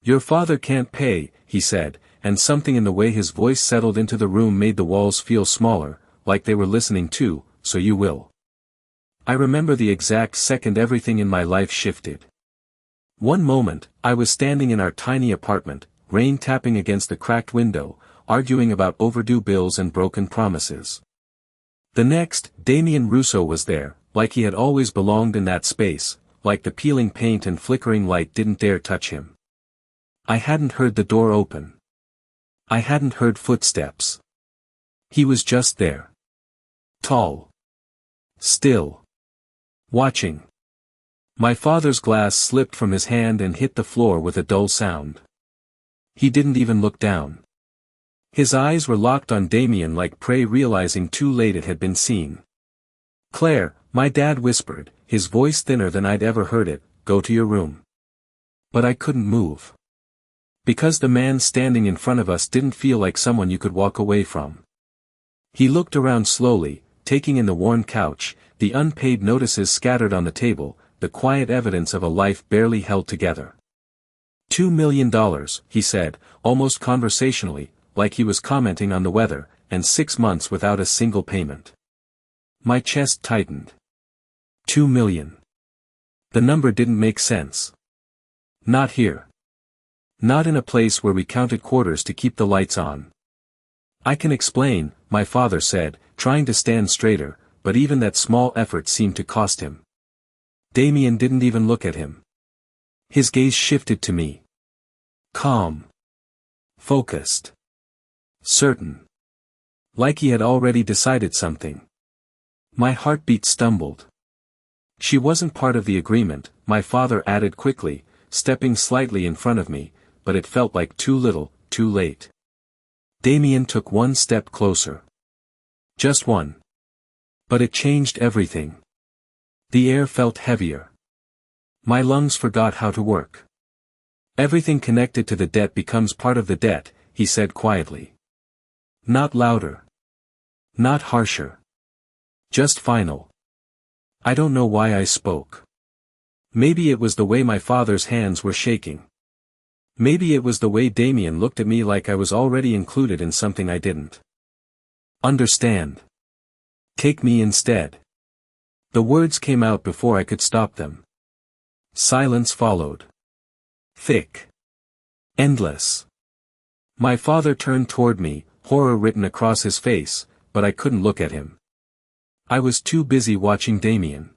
"Your father can't pay," he said, and something in the way his voice settled into the room made the walls feel smaller, like they were listening too, "so you will." I remember the exact second everything in my life shifted. One moment, I was standing in our tiny apartment, rain tapping against the cracked window, arguing about overdue bills and broken promises. The next, Damien Russo was there, like he had always belonged in that space, like the peeling paint and flickering light didn't dare touch him. I hadn't heard the door open. I hadn't heard footsteps. He was just there. Tall. Still. Watching. My father's glass slipped from his hand and hit the floor with a dull sound. He didn't even look down. His eyes were locked on Damien like prey, realizing too late it had been seen. "Claire," my dad whispered, his voice thinner than I'd ever heard it, "go to your room." But I couldn't move. Because the man standing in front of us didn't feel like someone you could walk away from. He looked around slowly, taking in the worn couch, the unpaid notices scattered on the table, the quiet evidence of a life barely held together. $2 million, he said, almost conversationally, like he was commenting on the weather, and 6 months without a single payment. My chest tightened. 2 million. The number didn't make sense. Not here. Not in a place where we counted quarters to keep the lights on. "I can explain," my father said, trying to stand straighter, but even that small effort seemed to cost him. Damien didn't even look at him. His gaze shifted to me. Calm. Focused. Certain. Like he had already decided something. My heartbeat stumbled. "She wasn't part of the agreement," my father added quickly, stepping slightly in front of me, but it felt like too little, too late. Damien took one step closer. Just one. But it changed everything. The air felt heavier. My lungs forgot how to work. "Everything connected to the debt becomes part of the debt," he said quietly. Not louder. Not harsher. Just final. I don't know why I spoke. Maybe it was the way my father's hands were shaking. Maybe it was the way Damien looked at me like I was already included in something I didn't understand. "Take me instead." The words came out before I could stop them. Silence followed. Thick. Endless. My father turned toward me, horror written across his face, but I couldn't look at him. I was too busy watching Damien.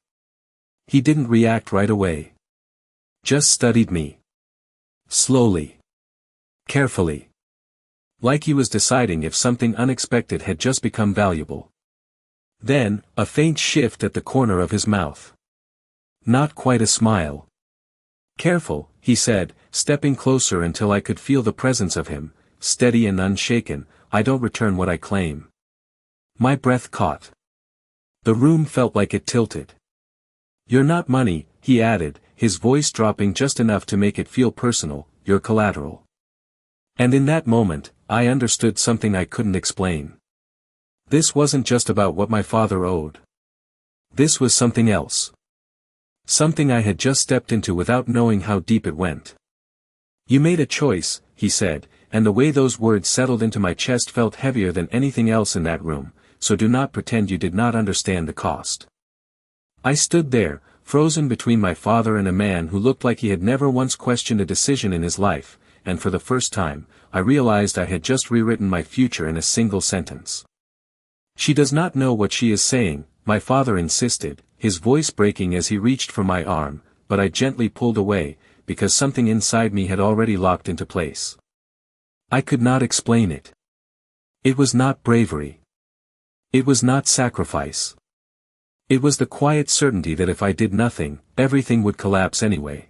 He didn't react right away. Just studied me. Slowly. Carefully. Like he was deciding if something unexpected had just become valuable. Then, a faint shift at the corner of his mouth. Not quite a smile. "Careful," he said, stepping closer until I could feel the presence of him, steady and unshaken, "I don't return what I claim." My breath caught. The room felt like it tilted. "You're not money," he added, his voice dropping just enough to make it feel personal, "you're collateral." And in that moment, I understood something I couldn't explain. This wasn't just about what my father owed. This was something else. Something I had just stepped into without knowing how deep it went. "You made a choice," he said, and the way those words settled into my chest felt heavier than anything else in that room, "so do not pretend you did not understand the cost." I stood there, frozen between my father and a man who looked like he had never once questioned a decision in his life, and for the first time, I realized I had just rewritten my future in a single sentence. "She does not know what she is saying," my father insisted, his voice breaking as he reached for my arm, but I gently pulled away, because something inside me had already locked into place. I could not explain it. It was not bravery. It was not sacrifice. It was the quiet certainty that if I did nothing, everything would collapse anyway.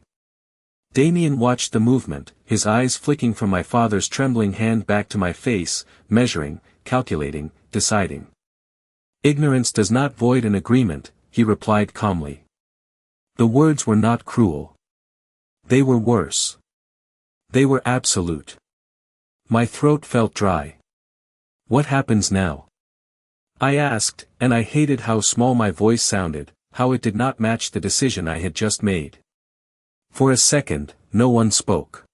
Damien watched the movement, his eyes flicking from my father's trembling hand back to my face, measuring, calculating, deciding. "Ignorance does not void an agreement," he replied calmly. The words were not cruel. They were worse. They were absolute. My throat felt dry. "What happens now?" I asked, and I hated how small my voice sounded, how it did not match the decision I had just made. For a second, no one spoke.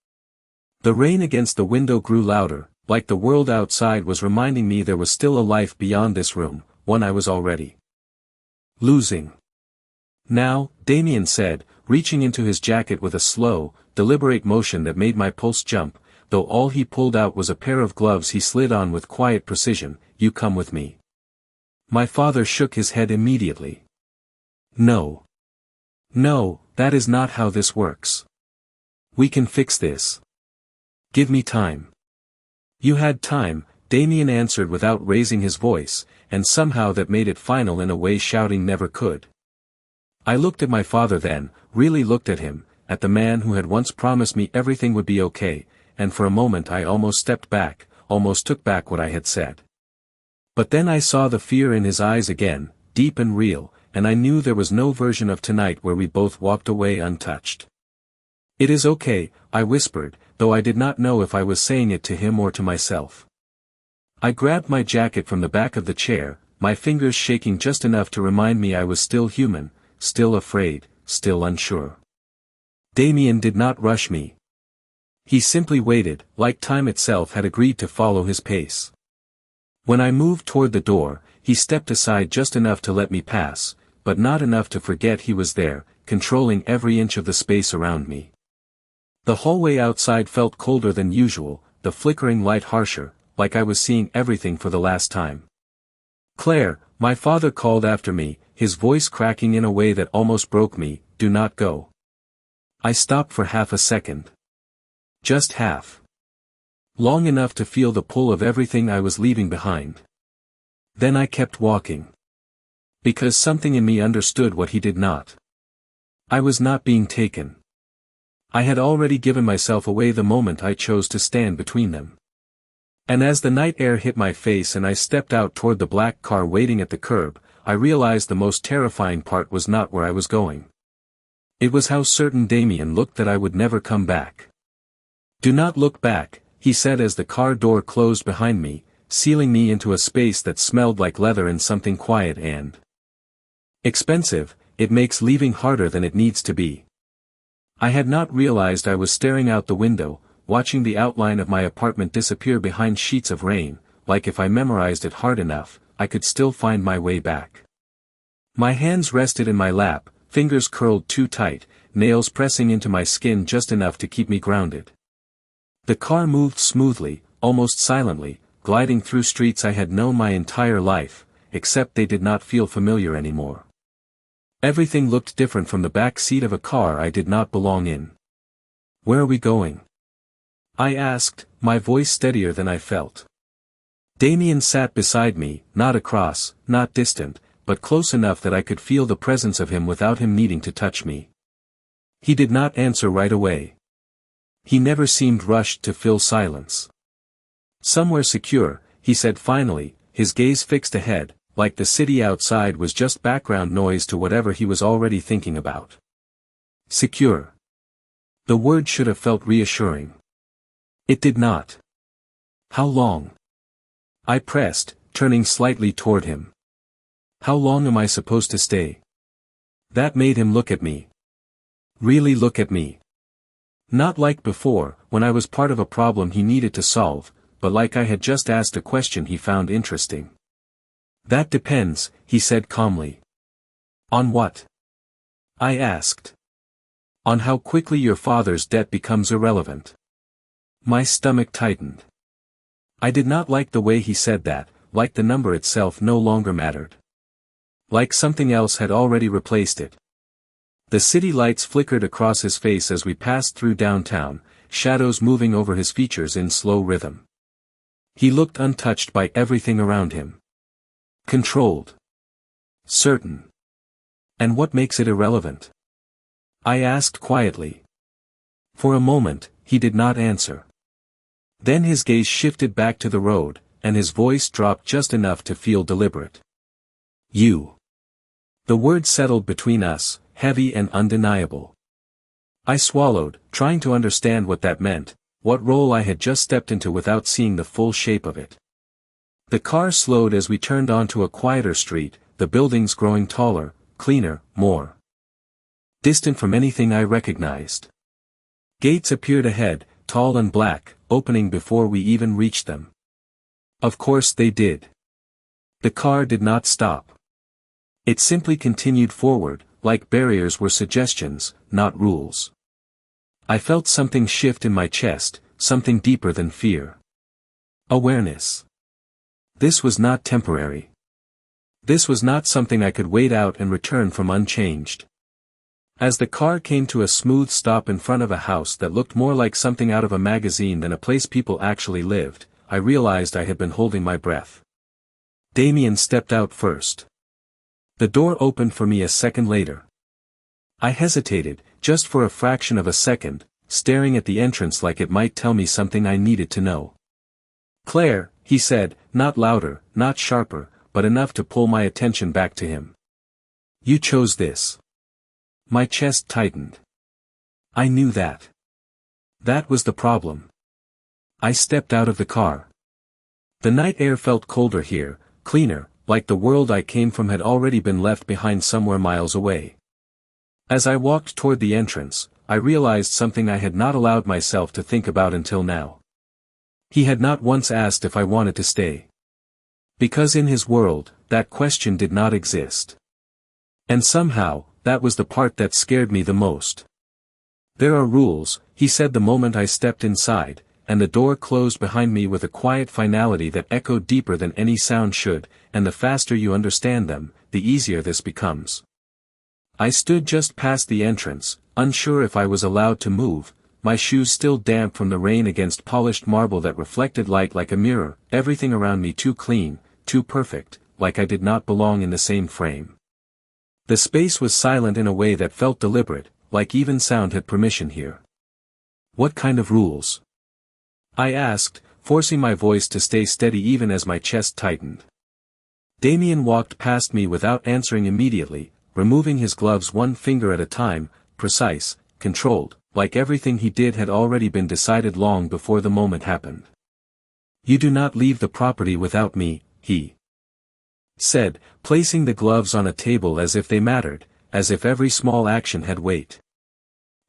The rain against the window grew louder, like the world outside was reminding me there was still a life beyond this room, one I was already losing. Now, Damien said, reaching into his jacket with a slow, deliberate motion that made my pulse jump, though all he pulled out was a pair of gloves he slid on with quiet precision. You come with me. My father shook his head immediately. No. No, that is not how this works. We can fix this. Give me time. You had time, Damien answered without raising his voice, and somehow that made it final in a way shouting never could. I looked at my father then, really looked at him, at the man who had once promised me everything would be okay, and for a moment I almost stepped back, almost took back what I had said. But then I saw the fear in his eyes again, deep and real, and I knew there was no version of tonight where we both walked away untouched. It is okay, I whispered, though I did not know if I was saying it to him or to myself. I grabbed my jacket from the back of the chair, my fingers shaking just enough to remind me I was still human, still afraid, still unsure. Damien did not rush me. He simply waited, like time itself had agreed to follow his pace. When I moved toward the door, he stepped aside just enough to let me pass, but not enough to forget he was there, controlling every inch of the space around me. The hallway outside felt colder than usual, the flickering light harsher, like I was seeing everything for the last time. Claire, my father called after me, his voice cracking in a way that almost broke me, do not go. I stopped for half a second. Just half. Long enough to feel the pull of everything I was leaving behind. Then I kept walking. Because something in me understood what he did not. I was not being taken. I had already given myself away the moment I chose to stand between them. And as the night air hit my face and I stepped out toward the black car waiting at the curb, I realized the most terrifying part was not where I was going. It was how certain Damien looked that I would never come back. Do not look back, he said as the car door closed behind me, sealing me into a space that smelled like leather and something quiet and expensive. It makes leaving harder than it needs to be. I had not realized I was staring out the window, watching the outline of my apartment disappear behind sheets of rain, like if I memorized it hard enough, I could still find my way back. My hands rested in my lap, fingers curled too tight, nails pressing into my skin just enough to keep me grounded. The car moved smoothly, almost silently, gliding through streets I had known my entire life, except they did not feel familiar anymore. Everything looked different from the back seat of a car I did not belong in. Where are we going? I asked, my voice steadier than I felt. Damien sat beside me, not across, not distant, but close enough that I could feel the presence of him without him needing to touch me. He did not answer right away. He never seemed rushed to fill silence. Somewhere secure, he said finally, his gaze fixed ahead, like the city outside was just background noise to whatever he was already thinking about. Secure. The word should have felt reassuring. It did not. How long? I pressed, turning slightly toward him. How long am I supposed to stay? That made him look at me. Really look at me. Not like before, when I was part of a problem he needed to solve, but like I had just asked a question he found interesting. That depends, he said calmly. On what? I asked. On how quickly your father's debt becomes irrelevant. My stomach tightened. I did not like the way he said that, like the number itself no longer mattered. Like something else had already replaced it. The city lights flickered across his face as we passed through downtown, shadows moving over his features in slow rhythm. He looked untouched by everything around him. Controlled. Certain. And what makes it irrelevant? I asked quietly. For a moment, he did not answer. Then his gaze shifted back to the road, and his voice dropped just enough to feel deliberate. You. The word settled between us, heavy and undeniable. I swallowed, trying to understand what that meant, what role I had just stepped into without seeing the full shape of it. The car slowed as we turned onto a quieter street, the buildings growing taller, cleaner, more distant from anything I recognized. Gates appeared ahead, tall and black, opening before we even reached them. Of course they did. The car did not stop. It simply continued forward, like barriers were suggestions, not rules. I felt something shift in my chest, something deeper than fear. Awareness. This was not temporary. This was not something I could wait out and return from unchanged. As the car came to a smooth stop in front of a house that looked more like something out of a magazine than a place people actually lived, I realized I had been holding my breath. Damien stepped out first. The door opened for me a second later. I hesitated, just for a fraction of a second, staring at the entrance like it might tell me something I needed to know. "Claire," he said, not louder, not sharper, but enough to pull my attention back to him. "You chose this." My chest tightened. I knew that. That was the problem. I stepped out of the car. The night air felt colder here, cleaner, like the world I came from had already been left behind somewhere miles away. As I walked toward the entrance, I realized something I had not allowed myself to think about until now. He had not once asked if I wanted to stay. Because in his world, that question did not exist. And somehow, that was the part that scared me the most. "There are rules," he said the moment I stepped inside, and the door closed behind me with a quiet finality that echoed deeper than any sound should, and the faster you understand them, the easier this becomes. I stood just past the entrance, unsure if I was allowed to move, my shoes still damp from the rain against polished marble that reflected light like a mirror, everything around me too clean, too perfect, like I did not belong in the same frame. The space was silent in a way that felt deliberate, like even sound had permission here. "What kind of rules?" I asked, forcing my voice to stay steady even as my chest tightened. Damien walked past me without answering immediately, removing his gloves one finger at a time, precise, controlled, like everything he did had already been decided long before the moment happened. "You do not leave the property without me," he said, placing the gloves on a table as if they mattered, as if every small action had weight.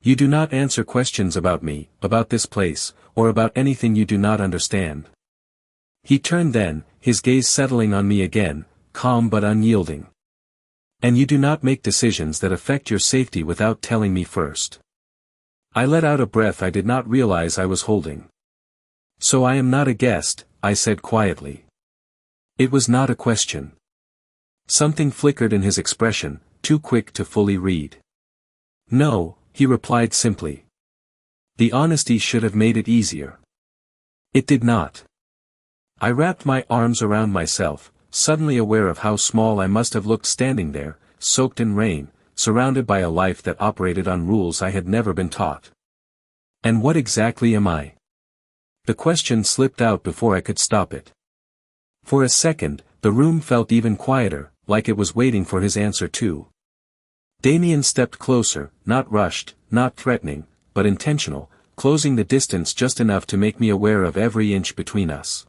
"You do not answer questions about me, about this place, or about anything you do not understand." He turned then, his gaze settling on me again, calm but unyielding. "And you do not make decisions that affect your safety without telling me first." I let out a breath I did not realize I was holding. "So I am not a guest," I said quietly. It was not a question. Something flickered in his expression, too quick to fully read. "No," he replied simply. The honesty should have made it easier. It did not. I wrapped my arms around myself, suddenly aware of how small I must have looked standing there, soaked in rain, surrounded by a life that operated on rules I had never been taught. And what exactly am I? The question slipped out before I could stop it. For a second, the room felt even quieter, like it was waiting for his answer too. Damien stepped closer, not rushed, not threatening, but intentional, closing the distance just enough to make me aware of every inch between us.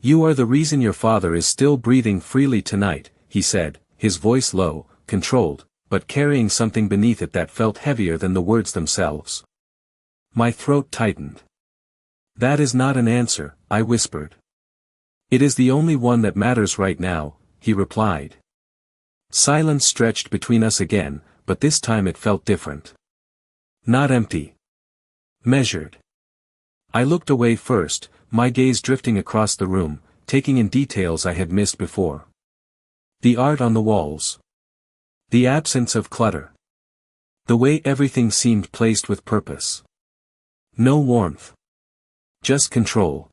"You are the reason your father is still breathing freely tonight," he said, his voice low, controlled, but carrying something beneath it that felt heavier than the words themselves. My throat tightened. "That is not an answer," I whispered. "It is the only one that matters right now," he replied. Silence stretched between us again, but this time it felt different. Not empty. Measured. I looked away first, my gaze drifting across the room, taking in details I had missed before. The art on the walls. The absence of clutter. The way everything seemed placed with purpose. No warmth. Just control.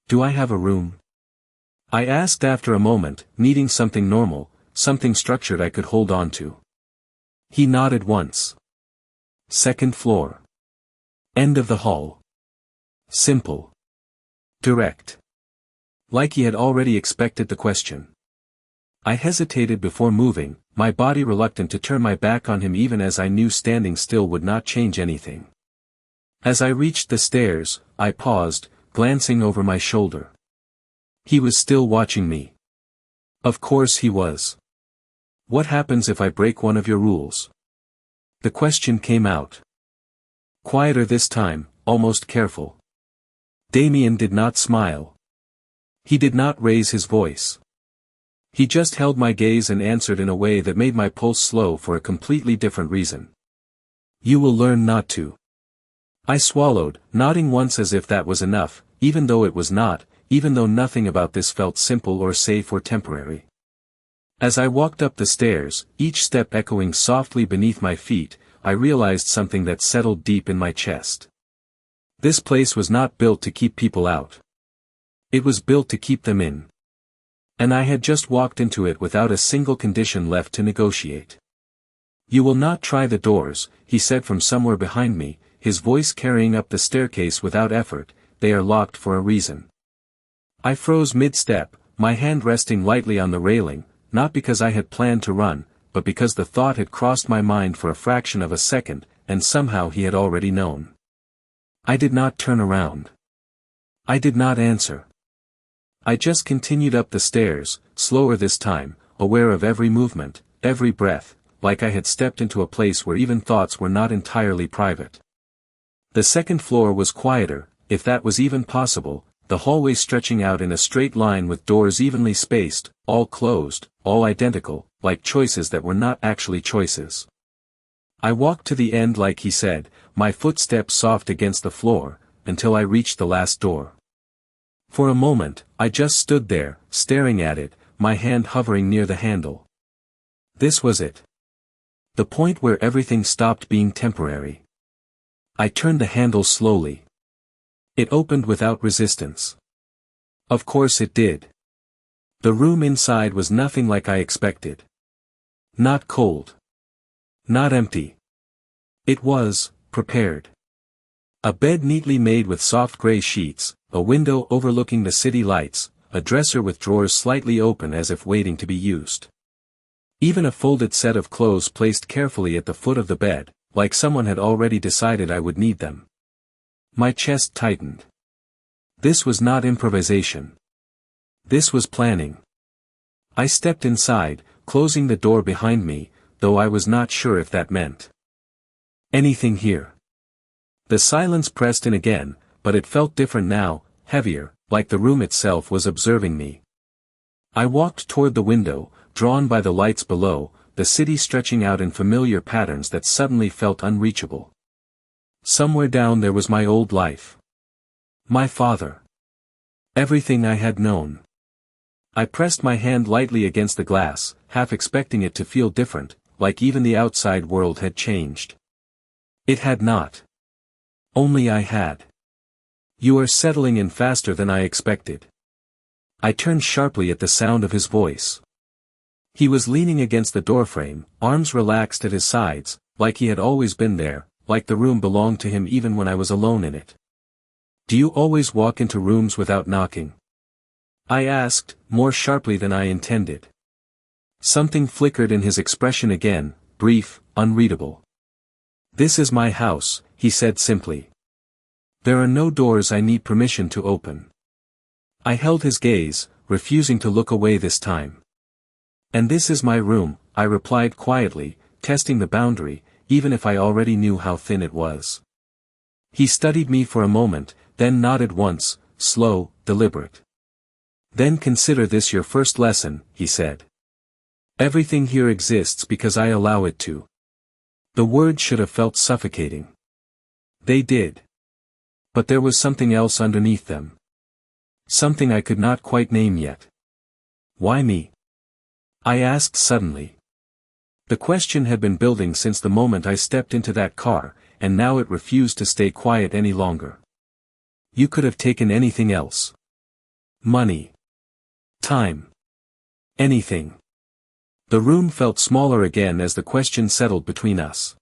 "Do I have a room?" I asked after a moment, needing something normal, something structured I could hold on to. He nodded once. "Second floor. End of the hall." Simple. Direct. Like he had already expected the question. I hesitated before moving, my body reluctant to turn my back on him even as I knew standing still would not change anything. As I reached the stairs, I paused, glancing over my shoulder. He was still watching me. Of course he was. "What happens if I break one of your rules?" The question came out. Quieter this time, almost careful. Damien did not smile. He did not raise his voice. He just held my gaze and answered in a way that made my pulse slow for a completely different reason. You will learn not to. I swallowed, nodding once as if that was enough, even though it was not, even though nothing about this felt simple or safe or temporary. As I walked up the stairs, each step echoing softly beneath my feet, I realized something that settled deep in my chest. This place was not built to keep people out. It was built to keep them in. And I had just walked into it without a single condition left to negotiate. You will not try the doors, he said from somewhere behind me, his voice carrying up the staircase without effort. They are locked for a reason. I froze mid-step, my hand resting lightly on the railing, not because I had planned to run, but because the thought had crossed my mind for a fraction of a second, and somehow he had already known. I did not turn around. I did not answer. I just continued up the stairs, slower this time, aware of every movement, every breath, like I had stepped into a place where even thoughts were not entirely private. The second floor was quieter, if that was even possible, the hallway stretching out in a straight line with doors evenly spaced, all closed, all identical, like choices that were not actually choices. I walked to the end like he said, my footsteps soft against the floor, until I reached the last door. For a moment, I just stood there, staring at it, my hand hovering near the handle. This was it. The point where everything stopped being temporary. I turned the handle slowly. It opened without resistance. Of course it did. The room inside was nothing like I expected. Not cold. Not empty. It was prepared. A bed neatly made with soft gray sheets, a window overlooking the city lights, a dresser with drawers slightly open as if waiting to be used. Even a folded set of clothes placed carefully at the foot of the bed, like someone had already decided I would need them. My chest tightened. This was not improvisation. This was planning. I stepped inside, closing the door behind me, though I was not sure if that meant anything here. The silence pressed in again, but it felt different now, heavier, like the room itself was observing me. I walked toward the window, drawn by the lights below, the city stretching out in familiar patterns that suddenly felt unreachable. Somewhere down there was my old life. My father. Everything I had known. I pressed my hand lightly against the glass, half expecting it to feel different, like even the outside world had changed. It had not. Only I had. You are settling in faster than I expected. I turned sharply at the sound of his voice. He was leaning against the doorframe, arms relaxed at his sides, like he had always been there, like the room belonged to him even when I was alone in it. Do you always walk into rooms without knocking? I asked, more sharply than I intended. Something flickered in his expression again, brief, unreadable. This is my house, he said simply. There are no doors I need permission to open. I held his gaze, refusing to look away this time. And this is my room, I replied quietly, testing the boundary, even if I already knew how thin it was. He studied me for a moment, then nodded once, slow, deliberate. Then consider this your first lesson, he said. Everything here exists because I allow it to. The words should have felt suffocating. They did. But there was something else underneath them. Something I could not quite name yet. Why me? I asked suddenly. The question had been building since the moment I stepped into that car, and now it refused to stay quiet any longer. You could have taken anything else. Money. Time. Anything. The room felt smaller again as the question settled between us.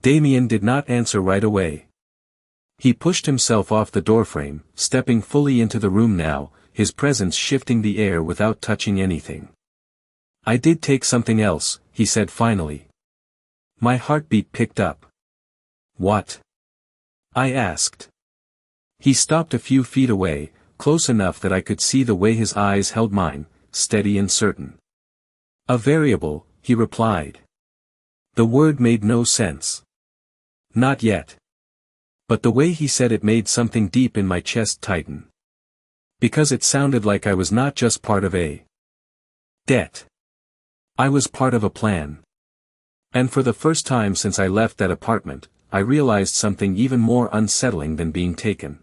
Damien did not answer right away. He pushed himself off the doorframe, stepping fully into the room now, his presence shifting the air without touching anything. I did take something else, he said finally. My heartbeat picked up. What? I asked. He stopped a few feet away, close enough that I could see the way his eyes held mine, steady and certain. A variable, he replied. The word made no sense. Not yet. But the way he said it made something deep in my chest tighten. Because it sounded like I was not just part of a debt. I was part of a plan. And for the first time since I left that apartment, I realized something even more unsettling than being taken.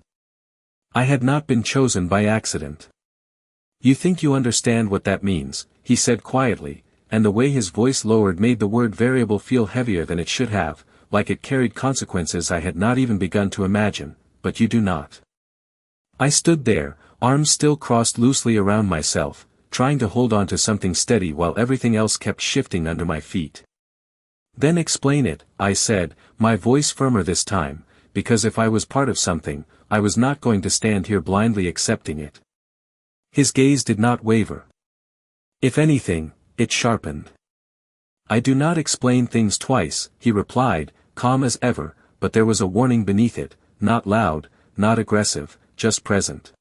I had not been chosen by accident. You think you understand what that means, he said quietly, and the way his voice lowered made the word variable feel heavier than it should have, like it carried consequences I had not even begun to imagine, but you do not. I stood there, arms still crossed loosely around myself, trying to hold on to something steady while everything else kept shifting under my feet. Then explain it, I said, my voice firmer this time, because if I was part of something, I was not going to stand here blindly accepting it. His gaze did not waver. If anything, it sharpened. I do not explain things twice, he replied, calm as ever, but there was a warning beneath it, not loud, not aggressive, just present.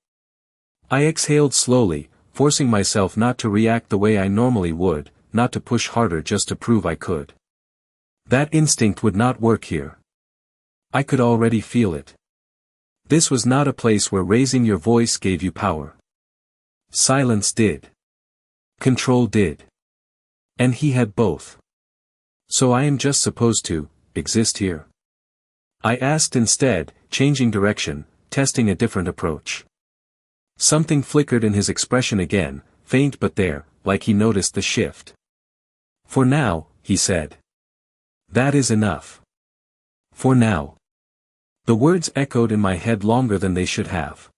I exhaled slowly, forcing myself not to react the way I normally would, not to push harder just to prove I could. That instinct would not work here. I could already feel it. This was not a place where raising your voice gave you power. Silence did. Control did. And he had both. So I am just supposed to exist here? I asked instead, changing direction, testing a different approach. Something flickered in his expression again, faint but there, like he noticed the shift. For now, he said. That is enough. For now. The words echoed in my head longer than they should have.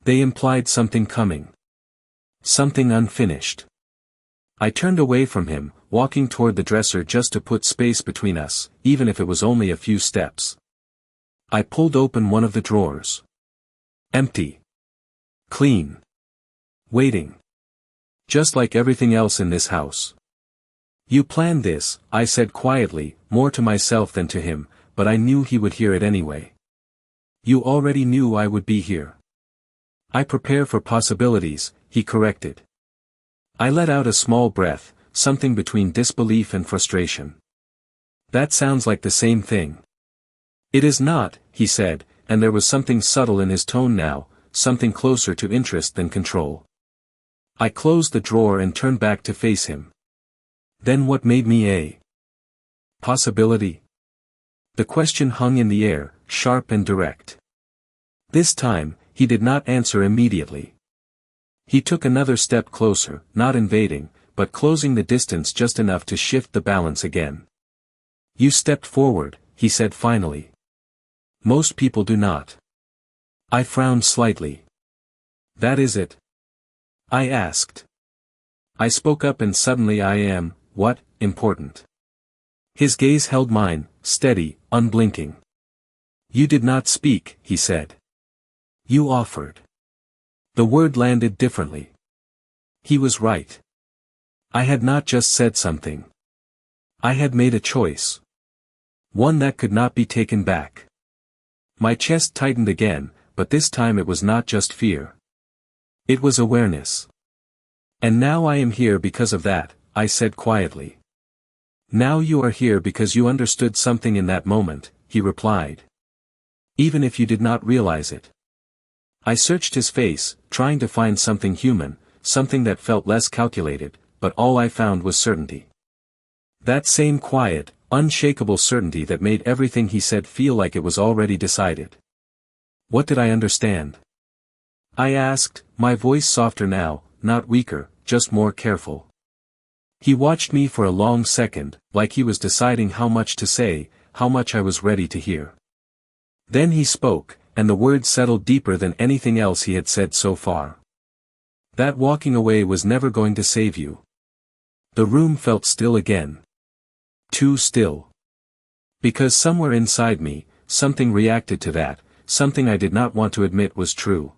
They implied something coming. Something unfinished. I turned away from him, walking toward the dresser just to put space between us, even if it was only a few steps. I pulled open one of the drawers. Empty. Clean. Waiting. Just like everything else in this house. You planned this, I said quietly, more to myself than to him, but I knew he would hear it anyway. You already knew I would be here. I prepare for possibilities, he corrected. I let out a small breath, something between disbelief and frustration. That sounds like the same thing. It is not, he said, and there was something subtle in his tone now, something closer to interest than control. I closed the drawer and turned back to face him. Then what made me a possibility? The question hung in the air, sharp and direct. This time, he did not answer immediately. He took another step closer, not invading, but closing the distance just enough to shift the balance again. You stepped forward, he said finally. Most people do not. I frowned slightly. That is it? I asked. I spoke up and suddenly I am, what, important? His gaze held mine, steady, unblinking. You did not speak, he said. You offered. The word landed differently. He was right. I had not just said something. I had made a choice. One that could not be taken back. My chest tightened again, but this time it was not just fear. It was awareness. And now I am here because of that, I said quietly. Now you are here because you understood something in that moment, he replied. Even if you did not realize it. I searched his face, trying to find something human, something that felt less calculated, but all I found was certainty. That same quiet, unshakable certainty that made everything he said feel like it was already decided. What did I understand? I asked, my voice softer now, not weaker, just more careful. He watched me for a long second, like he was deciding how much to say, how much I was ready to hear. Then he spoke, and the words settled deeper than anything else he had said so far. That walking away was never going to save you. The room felt still again. Too still. Because somewhere inside me, something reacted to that, something I did not want to admit was true.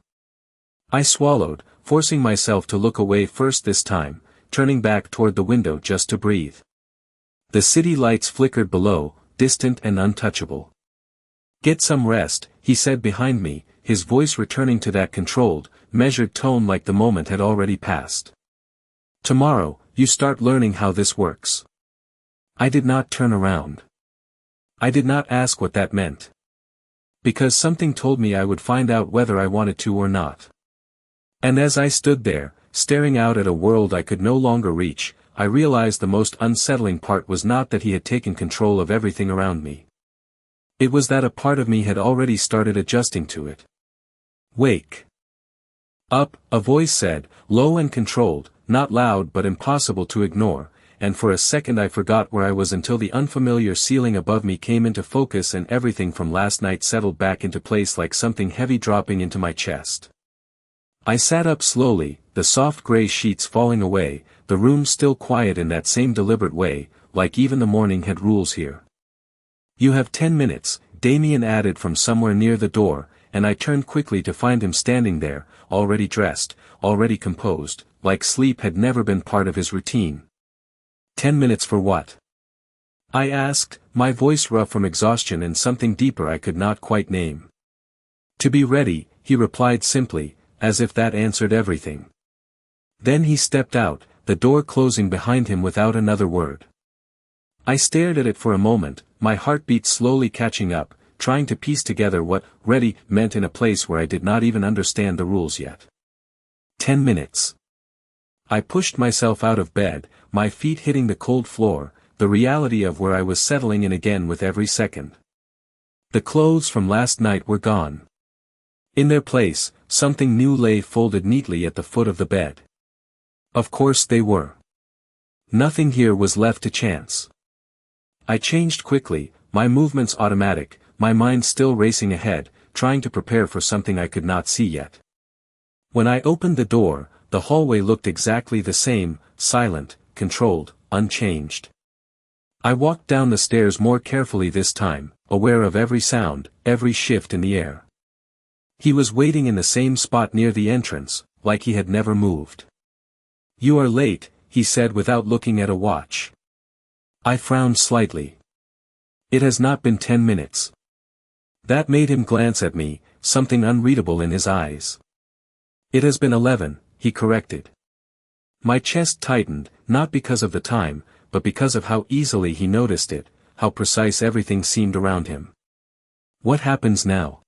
I swallowed, forcing myself to look away first this time, turning back toward the window just to breathe. The city lights flickered below, distant and untouchable. Get some rest, he said behind me, his voice returning to that controlled, measured tone like the moment had already passed. Tomorrow, you start learning how this works. I did not turn around. I did not ask what that meant. Because something told me I would find out whether I wanted to or not. And as I stood there, staring out at a world I could no longer reach, I realized the most unsettling part was not that he had taken control of everything around me. It was that a part of me had already started adjusting to it. Wake up, a voice said, low and controlled, not loud but impossible to ignore, and for a second I forgot where I was until the unfamiliar ceiling above me came into focus and everything from last night settled back into place like something heavy dropping into my chest. I sat up slowly, the soft gray sheets falling away, the room still quiet in that same deliberate way, like even the morning had rules here. You have 10 minutes, Damien added from somewhere near the door, and I turned quickly to find him standing there, already dressed, already composed, like sleep had never been part of his routine. 10 minutes for what? I asked, my voice rough from exhaustion and something deeper I could not quite name. To be ready, he replied simply, as if that answered everything. Then he stepped out, the door closing behind him without another word. I stared at it for a moment, my heartbeat slowly catching up, trying to piece together what ready meant in a place where I did not even understand the rules yet. 10 minutes. I pushed myself out of bed, my feet hitting the cold floor, the reality of where I was settling in again with every second. The clothes from last night were gone. In their place, something new lay folded neatly at the foot of the bed. Of course they were. Nothing here was left to chance. I changed quickly, my movements automatic, my mind still racing ahead, trying to prepare for something I could not see yet. When I opened the door, the hallway looked exactly the same, silent, controlled, unchanged. I walked down the stairs more carefully this time, aware of every sound, every shift in the air. He was waiting in the same spot near the entrance, like he had never moved. You are late, he said without looking at a watch. I frowned slightly. It has not been 10 minutes. That made him glance at me, something unreadable in his eyes. It has been 11, he corrected. My chest tightened, not because of the time, but because of how easily he noticed it, how precise everything seemed around him. What happens now?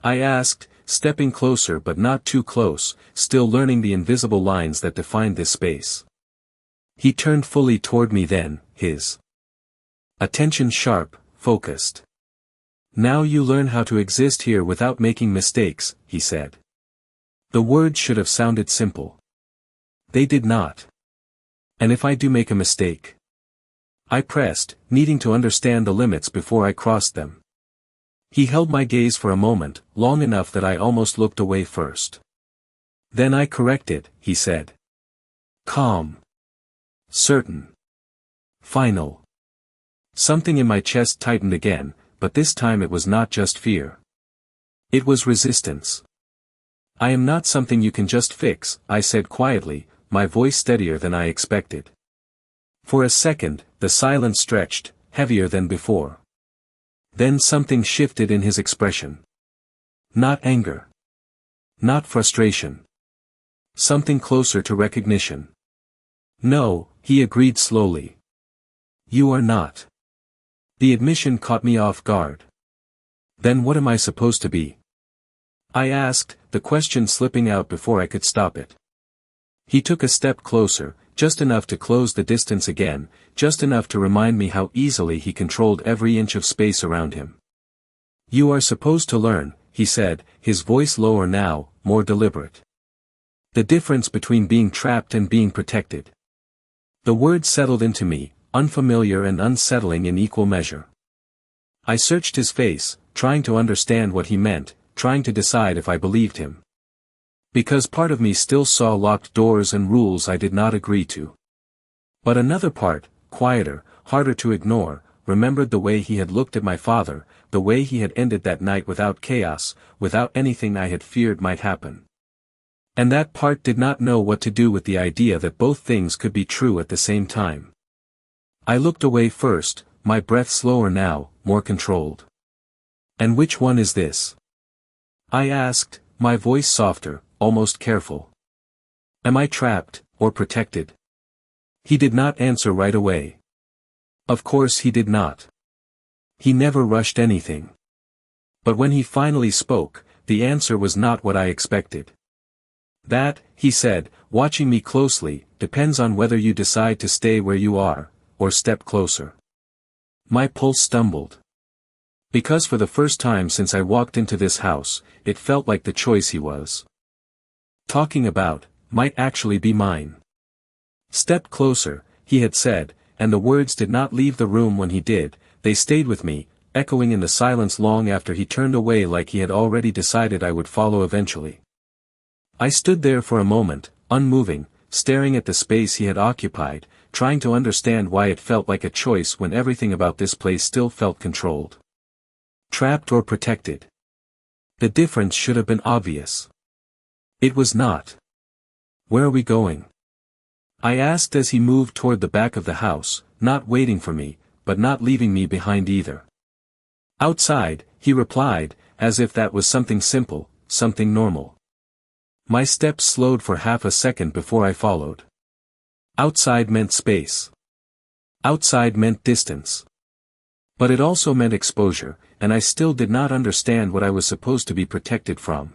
I asked, stepping closer but not too close, still learning the invisible lines that defined this space. He turned fully toward me then, his attention sharp, focused. Now you learn how to exist here without making mistakes, he said. The words should have sounded simple. They did not. And if I do make a mistake? I pressed, needing to understand the limits before I crossed them. He held my gaze for a moment, long enough that I almost looked away first. Then I corrected, he said. Calm. Certain. Final. Something in my chest tightened again, but this time it was not just fear. It was resistance. I am not something you can just fix, I said quietly, my voice steadier than I expected. For a second, the silence stretched, heavier than before. Then something shifted in his expression. Not anger. Not frustration. Something closer to recognition. No, he agreed slowly. You are not. The admission caught me off guard. Then what am I supposed to be? I asked, the question slipping out before I could stop it. He took a step closer, just enough to close the distance again, just enough to remind me how easily he controlled every inch of space around him. You are supposed to learn, he said, his voice lower now, more deliberate. The difference between being trapped and being protected. The word settled into me, unfamiliar and unsettling in equal measure. I searched his face, trying to understand what he meant, trying to decide if I believed him. Because part of me still saw locked doors and rules I did not agree to. But another part, quieter, harder to ignore, remembered the way he had looked at my father, the way he had ended that night without chaos, without anything I had feared might happen. And that part did not know what to do with the idea that both things could be true at the same time. I looked away first, my breath slower now, more controlled. And which one is this? I asked, my voice softer, almost careful. Am I trapped, or protected? He did not answer right away. Of course he did not. He never rushed anything. But when he finally spoke, the answer was not what I expected. That, he said, watching me closely, depends on whether you decide to stay where you are, or step closer. My pulse stumbled. Because for the first time since I walked into this house, it felt like the choice he was talking about might actually be mine. Step closer, he had said, and the words did not leave the room when he did, they stayed with me, echoing in the silence long after he turned away like he had already decided I would follow eventually. I stood there for a moment, unmoving, staring at the space he had occupied, trying to understand why it felt like a choice when everything about this place still felt controlled. Trapped or protected. The difference should have been obvious. It was not. Where are we going? I asked as he moved toward the back of the house, not waiting for me, but not leaving me behind either. Outside, he replied, as if that was something simple, something normal. My steps slowed for half a second before I followed. Outside meant space. Outside meant distance. But it also meant exposure, and I still did not understand what I was supposed to be protected from.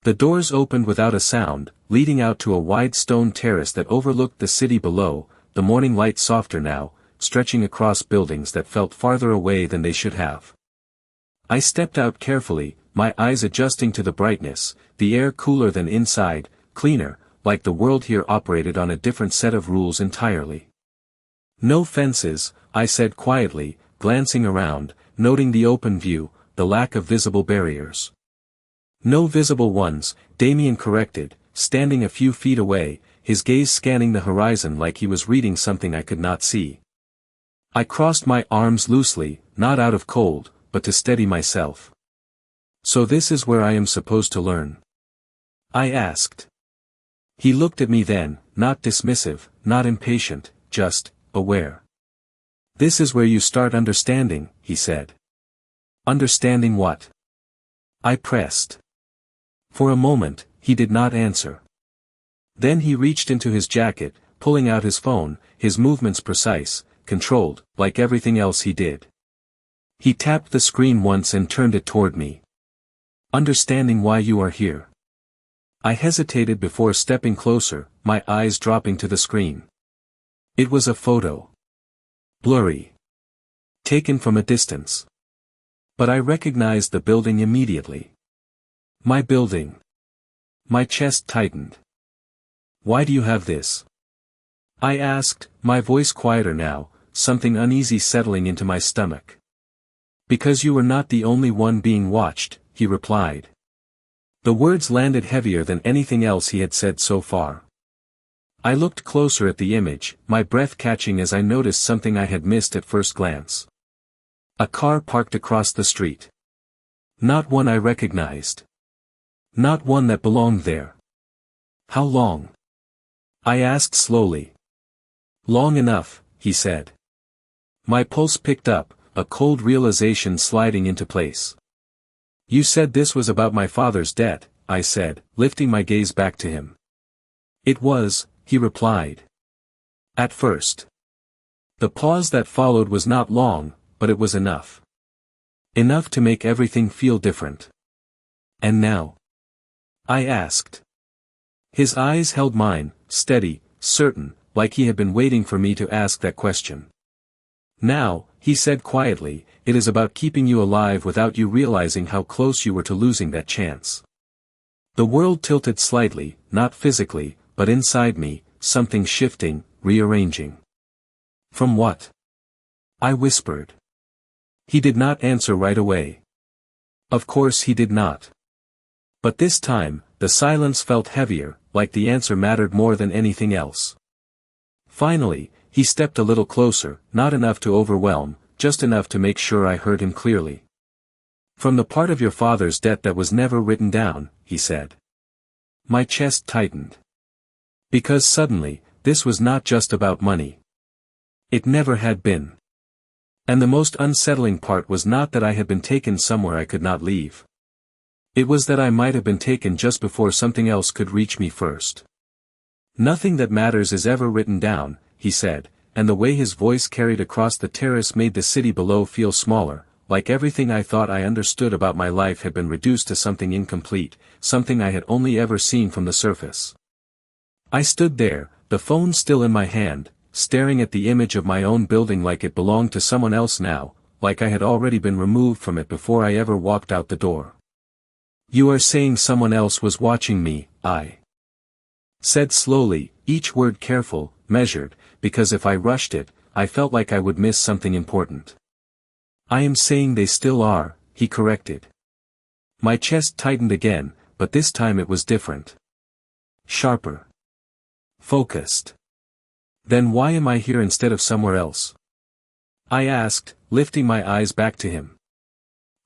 The doors opened without a sound, leading out to a wide stone terrace that overlooked the city below, the morning light softer now, stretching across buildings that felt farther away than they should have. I stepped out carefully, my eyes adjusting to the brightness, the air cooler than inside, cleaner, like the world here operated on a different set of rules entirely. No fences, I said quietly, glancing around, noting the open view, the lack of visible barriers. No visible ones, Damien corrected, standing a few feet away, his gaze scanning the horizon like he was reading something I could not see. I crossed my arms loosely, not out of cold, but to steady myself. So this is where I am supposed to learn? I asked. He looked at me then, not dismissive, not impatient, just aware. This is where you start understanding, he said. Understanding what? I pressed. For a moment, he did not answer. Then he reached into his jacket, pulling out his phone, his movements precise, controlled, like everything else he did. He tapped the screen once and turned it toward me. Understanding why you are here. I hesitated before stepping closer, my eyes dropping to the screen. It was a photo. Blurry. Taken from a distance. But I recognized the building immediately. My building. My chest tightened. Why do you have this? I asked, my voice quieter now, something uneasy settling into my stomach. Because you were not the only one being watched, he replied. The words landed heavier than anything else he had said so far. I looked closer at the image, my breath catching as I noticed something I had missed at first glance. A car parked across the street. Not one I recognized. Not one that belonged there. How long? I asked slowly. Long enough, he said. My pulse picked up, a cold realization sliding into place. You said this was about my father's debt, I said, lifting my gaze back to him. It was, he replied. At first. The pause that followed was not long, but it was enough. Enough to make everything feel different. And now? I asked. His eyes held mine, steady, certain, like he had been waiting for me to ask that question. Now, he said quietly, it is about keeping you alive without you realizing how close you were to losing that chance. The world tilted slightly, not physically, but inside me, something shifting, rearranging. From what? I whispered. He did not answer right away. Of course he did not. But this time, the silence felt heavier, like the answer mattered more than anything else. Finally, he stepped a little closer, not enough to overwhelm, just enough to make sure I heard him clearly. From the part of your father's debt that was never written down, he said. My chest tightened. Because suddenly, this was not just about money. It never had been. And the most unsettling part was not that I had been taken somewhere I could not leave. It was that I might have been taken just before something else could reach me first. Nothing that matters is ever written down, he said, and the way his voice carried across the terrace made the city below feel smaller, like everything I thought I understood about my life had been reduced to something incomplete, something I had only ever seen from the surface. I stood there, the phone still in my hand, staring at the image of my own building like it belonged to someone else now, like I had already been removed from it before I ever walked out the door. "You are saying someone else was watching me," I said slowly, each word careful, measured, because if I rushed it, I felt like I would miss something important. "I am saying they still are," he corrected. My chest tightened again, but this time it was different. Sharper. Focused. "Then why am I here instead of somewhere else?" I asked, lifting my eyes back to him.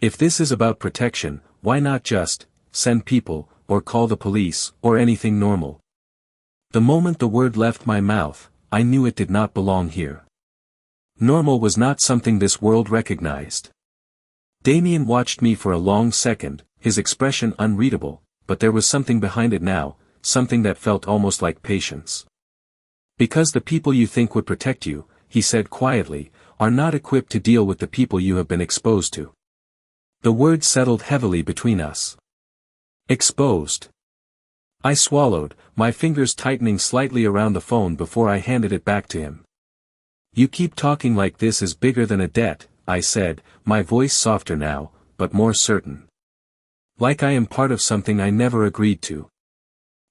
"If this is about protection, why not just send people, or call the police, or anything normal?" The moment the word left my mouth, I knew it did not belong here. Normal was not something this world recognized. Damien watched me for a long second, his expression unreadable, but there was something behind it now, something that felt almost like patience. "Because the people you think would protect you," he said quietly, "are not equipped to deal with the people you have been exposed to." The word settled heavily between us. Exposed. I swallowed, my fingers tightening slightly around the phone before I handed it back to him. "You keep talking like this is bigger than a debt," I said, my voice softer now, but more certain. "Like I am part of something I never agreed to."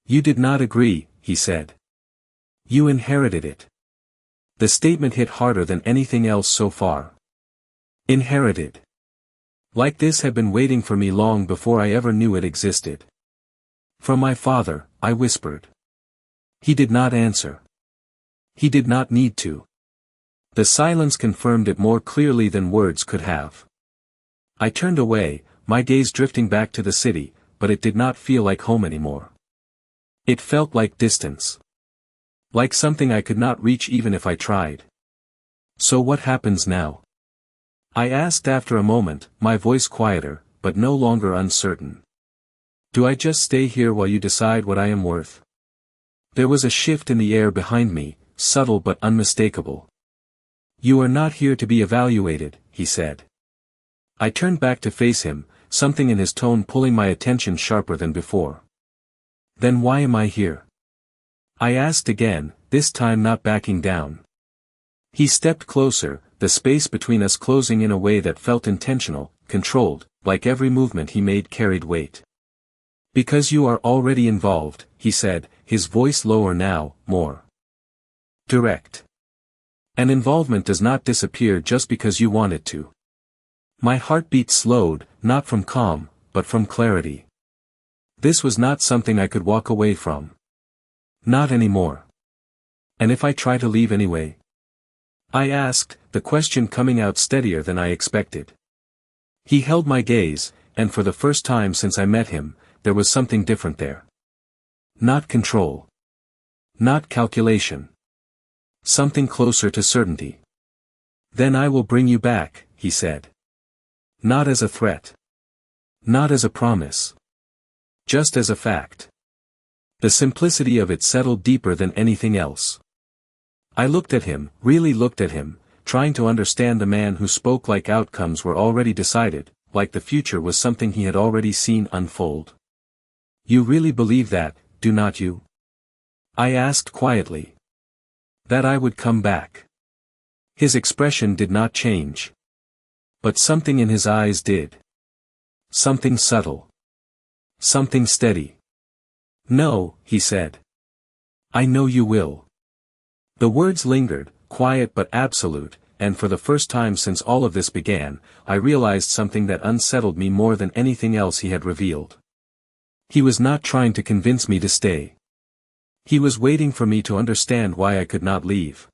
"You did not agree," he said. "You inherited it." The statement hit harder than anything else so far. Inherited. Like this had been waiting for me long before I ever knew it existed. "From my father," I whispered. He did not answer. He did not need to. The silence confirmed it more clearly than words could have. I turned away, my gaze drifting back to the city, but it did not feel like home anymore. It felt like distance. Like something I could not reach even if I tried. "So what happens now?" I asked after a moment, my voice quieter, but no longer uncertain. "Do I just stay here while you decide what I am worth?" There was a shift in the air behind me, subtle but unmistakable. "You are not here to be evaluated," he said. I turned back to face him, something in his tone pulling my attention sharper than before. "Then why am I here?" I asked again, this time not backing down. He stepped closer, the space between us closing in a way that felt intentional, controlled, like every movement he made carried weight. "Because you are already involved," he said, his voice lower now, more direct. "An involvement does not disappear just because you want it to." My heartbeat slowed, not from calm, but from clarity. This was not something I could walk away from. Not anymore. "And if I try to leave anyway?" I asked, the question coming out steadier than I expected. He held my gaze, and for the first time since I met him, there was something different there. Not control. Not calculation. Something closer to certainty. "Then I will bring you back," he said. Not as a threat. Not as a promise. Just as a fact. The simplicity of it settled deeper than anything else. I looked at him, really looked at him, trying to understand the man who spoke like outcomes were already decided, like the future was something he had already seen unfold. "You really believe that, do not you?" I asked quietly. "That I would come back?" His expression did not change. But something in his eyes did. Something subtle. Something steady. "No," he said. "I know you will." The words lingered, quiet but absolute, and for the first time since all of this began, I realized something that unsettled me more than anything else he had revealed. He was not trying to convince me to stay. He was waiting for me to understand why I could not leave.